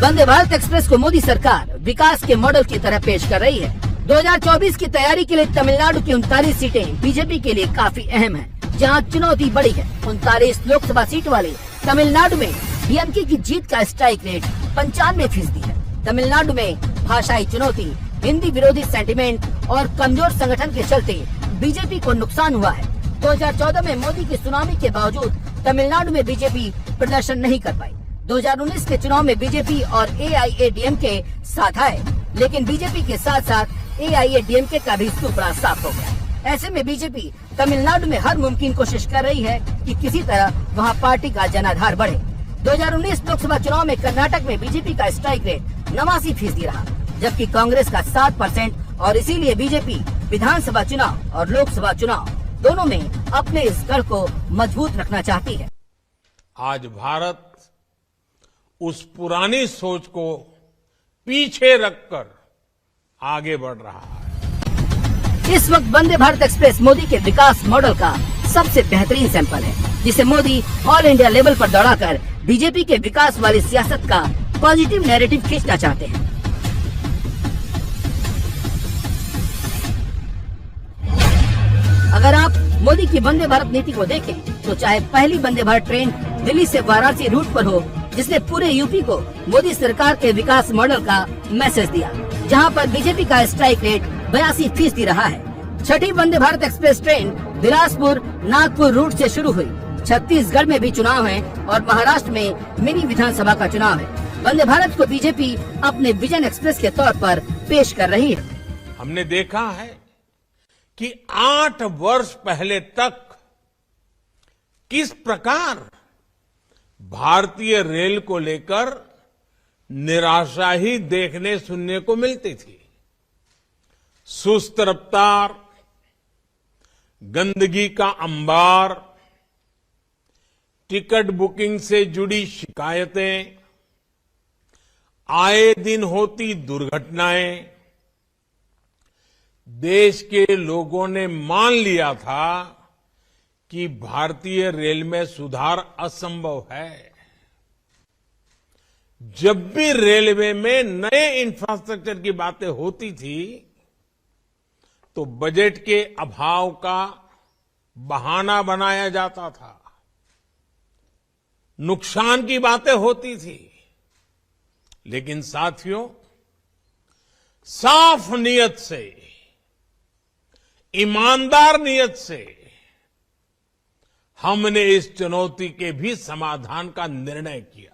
वंदे Bharat express को मोदी सरकार विकास के मॉडल की तरह पेश कर रही है। 2024 की तैयारी के लिए तमिलनाडु की 39 सीटें बीजेपी के लिए काफी अहम हैं, जहां चुनौती बड़ी है। 39 लोकसभा सीट वाले तमिलनाडु में डीएमके की जीत का स्ट्राइक रेट 95% है। तमिलनाडु में भाषाई चुनौती, हिंदी विरोधी सेंटिमेंट और कमजोर संगठन के चलते बीजेपी को नुकसान हुआ है। 2014 में मोदी की सुनामी के बावजूद तमिलनाडु में बीजेपी प्रदर्शन नहीं कर पाई। 2019 के चुनाव में बीजेपी और एआईएडीएमके साथ आए, लेकिन बीजेपी के साथ साथ एआईएडीएमके का भी सुपड़ा साफ हो गया। ऐसे में बीजेपी तमिलनाडु में हर मुमकिन कोशिश कर रही है कि किसी तरह वहां पार्टी का जनाधार बढ़े। 2019 लोकसभा चुनाव में कर्नाटक में बीजेपी का स्ट्राइक रेट 89% रहा, जबकि कांग्रेस का 7%, और इसीलिए बीजेपी विधानसभा चुनाव और लोकसभा चुनाव दोनों में अपने इस गढ़ को मजबूत रखना चाहती है। आज भारत उस पुरानी सोच को पीछे रखकर आगे बढ़ रहा है। इस वक्त वंदे भारत एक्सप्रेस मोदी के विकास मॉडल का सबसे बेहतरीन सैंपल है, जिसे मोदी ऑल इंडिया लेवल पर दौड़ाकर बीजेपी के विकास वाली सियासत का पॉजिटिव नैरेटिव खींचना चाहते हैं। अगर आप मोदी की वंदे भारत नीति को देखें, तो चाहे पहली वंदे भारत ट्रेन दिल्ली से वाराणसी रूट पर हो, जिसने पूरे यूपी को मोदी सरकार के विकास मॉडल का मैसेज दिया, जहां पर बीजेपी का स्ट्राइक रेट 82% रहा है। छठी Vande Bharat express train Bilaspur Nagpur route से शुरू हुई। छत्तीसगढ़ में भी चुनाव है और महाराष्ट्र में मिनी विधानसभा का चुनाव है। वंदे भारत को बीजेपी अपने विजन एक्सप्रेस के तौर पर पेश कर रही है। हमने देखा है कि 8 वर्ष पहले तक किस प्रकार भारतीय रेल को लेकर निराशा ही देखने सुनने को मिलती थी। सुस्त रफ्तार, गंदगी का अंबार, टिकट बुकिंग से जुड़ी शिकायतें, आए दिन होती दुर्घटनाएं, देश के लोगों ने मान लिया था कि भारतीय रेल में सुधार असंभव है। जब भी रेलवे में नए इंफ्रास्ट्रक्चर की बातें होती थी, तो बजट के अभाव का बहाना बनाया जाता था, नुकसान की बातें होती थी। लेकिन साथियों, साफ नीयत से, ईमानदार नीयत से हमने इस चुनौती के भी समाधान का निर्णय किया।